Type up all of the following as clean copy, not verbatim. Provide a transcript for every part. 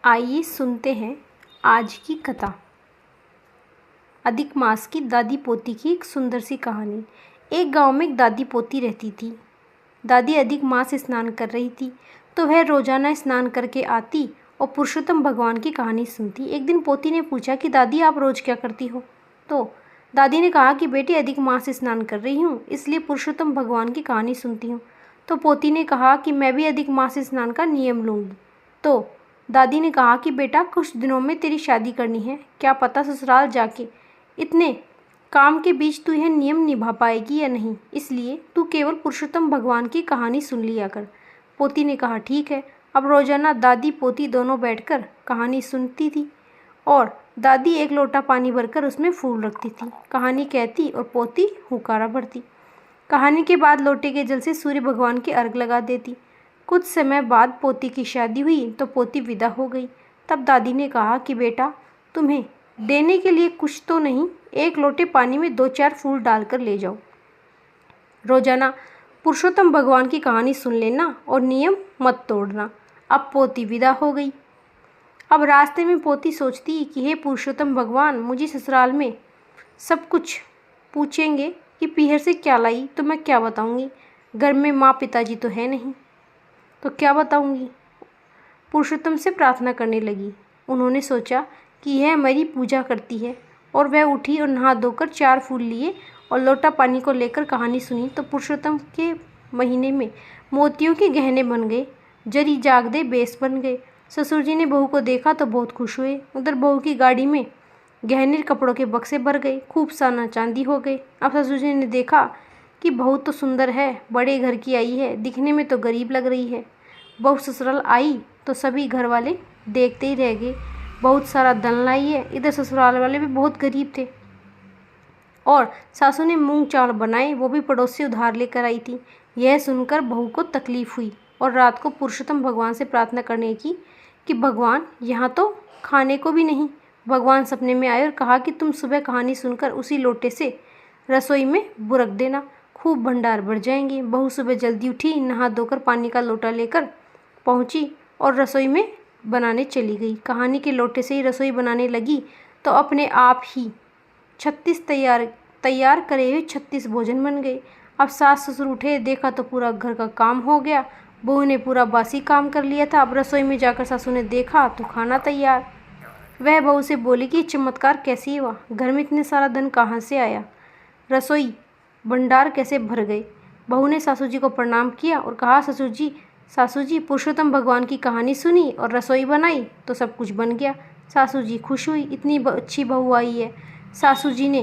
आइए सुनते हैं आज की कथा। अधिक मास की दादी पोती की एक सुंदर सी कहानी। एक गांव में एक दादी पोती रहती थी। दादी अधिक मास स्नान कर रही थी तो वह रोजाना स्नान करके आती और पुरुषोत्तम भगवान की कहानी सुनती। एक दिन पोती ने पूछा कि दादी आप रोज क्या करती हो? तो दादी ने कहा कि बेटी अधिक मास स्नान कर रही हूँ इसलिए पुरुषोत्तम भगवान की कहानी सुनती हूँ। तो पोती ने कहा कि मैं भी अधिक मास स्नान का नियम लूँगी। तो दादी ने कहा कि बेटा कुछ दिनों में तेरी शादी करनी है, क्या पता ससुराल जाके इतने काम के बीच तू यह नियम निभा पाएगी या नहीं, इसलिए तू केवल पुरुषोत्तम भगवान की कहानी सुन लिया कर। पोती ने कहा ठीक है। अब रोजाना दादी पोती दोनों बैठकर कहानी सुनती थी और दादी एक लोटा पानी भरकर उसमें फूल रखती थी, कहानी कहती और पोती हुकारा भरती। कहानी के बाद लोटे के जल से सूर्य भगवान के अर्घ लगा देती। कुछ समय बाद पोती की शादी हुई तो पोती विदा हो गई। तब दादी ने कहा कि बेटा तुम्हें देने के लिए कुछ तो नहीं, एक लोटे पानी में 2-4 फूल डालकर ले जाओ। रोजाना पुरुषोत्तम भगवान की कहानी सुन लेना और नियम मत तोड़ना। अब पोती विदा हो गई। अब रास्ते में पोती सोचती कि हे पुरुषोत्तम भगवान, मुझे ससुराल में सब कुछ पूछेंगे कि पीहर से क्या लाई तो मैं क्या बताऊंगी। घर में माँ पिताजी तो है नहीं तो क्या बताऊंगी। पुरुषोत्तम से प्रार्थना करने लगी। उन्होंने सोचा कि यह मेरी पूजा करती है और वह उठी और नहा धोकर 4 फूल लिए और लोटा पानी को लेकर कहानी सुनी तो पुरुषोत्तम के महीने में मोतियों के गहने बन गए, जरी जागदे बेस बन गए। ससुर जी ने बहू को देखा तो बहुत खुश हुए। उधर बहू की गाड़ी में गहने कपड़ों के बक्से भर गए, खूब सोना चांदी हो गए। अब ससुर जी ने देखा कि बहू तो सुंदर है, बड़े घर की आई है, दिखने में तो गरीब लग रही है। बहू ससुराल आई तो सभी घर वाले देखते ही रह गए, बहुत सारा धन लाई है। इधर ससुराल वाले भी बहुत गरीब थे और सासू ने मूंग चावल बनाए, वो भी पड़ोस से उधार लेकर आई थी। यह सुनकर बहू को तकलीफ हुई और रात को पुरुषोत्तम भगवान से प्रार्थना करने की कि भगवान यहाँ तो खाने को भी नहीं। भगवान सपने में आए और कहा कि तुम सुबह कहानी सुनकर उसी लोटे से रसोई में बुरक देना, खूब भंडार बढ़ जाएंगे। बहू सुबह जल्दी उठी, नहा धोकर पानी का लोटा लेकर पहुंची और रसोई में बनाने चली गई। कहानी के लोटे से ही रसोई बनाने लगी तो अपने आप ही 36 तैयार करे हुए 36 भोजन बन गए। अब सास ससुर उठे, देखा तो पूरा घर का काम हो गया। बहू ने पूरा बासी काम कर लिया था। अब रसोई में जाकर सासू ने देखा तो खाना तैयार। वह बहू से बोली कि चमत्कार कैसे हुआ, घर में इतने सारा धन कहाँ से आया, रसोई भंडार कैसे भर गए। बहू ने सासू जी को प्रणाम किया और कहा सासू जी पुरुषोत्तम भगवान की कहानी सुनी और रसोई बनाई तो सब कुछ बन गया। सासू जी खुश हुई, इतनी अच्छी बहू आई है। सासू जी ने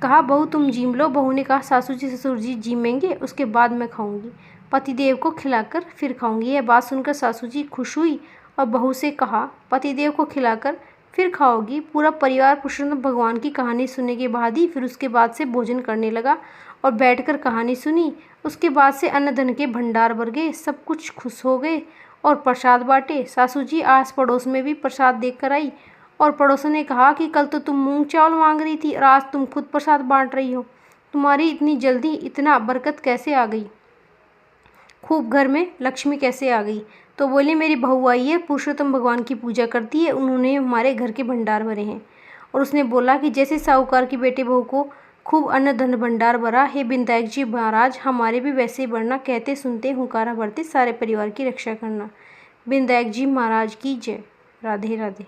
कहा बहू तुम जीम लो। बहू ने कहा सासू जी ससुर जी जीमेंगे उसके बाद मैं खाऊंगी, पतिदेव को खिलाकर फिर खाऊंगी। यह बात सुनकर सासू जी खुश हुई और बहू से कहा पतिदेव को खिलाकर फिर खाओगी। पूरा परिवार पुरुषोत्तम भगवान की कहानी सुनने के बाद ही फिर उसके बाद से भोजन करने लगा और बैठकर कहानी सुनी। उसके बाद से अन्न धन के भंडार भर गए, सब कुछ खुश हो गए और प्रसाद बांटे। सासू जी आस पड़ोस में भी प्रसाद देकर आई और पड़ोसन ने कहा कि कल तो तुम मूंग चावल मांग रही थी और आज तुम खुद प्रसाद बांट रही हो, तुम्हारी इतनी जल्दी इतना बरकत कैसे आ गई, खूब घर में लक्ष्मी कैसे आ गई। तो बोली मेरी बहू आई है, पुरुषोत्तम भगवान की पूजा करती है, उन्होंने हमारे घर के भंडार भरे हैं। और उसने बोला कि जैसे साहूकार की बेटे बहू को खूब अन्न धन भंडार भरा है, विनायक जी महाराज हमारे भी वैसे ही बढ़ना, कहते सुनते हुंकारा भरते सारे परिवार की रक्षा करना। विनायक जी महाराज की जय। राधे राधे।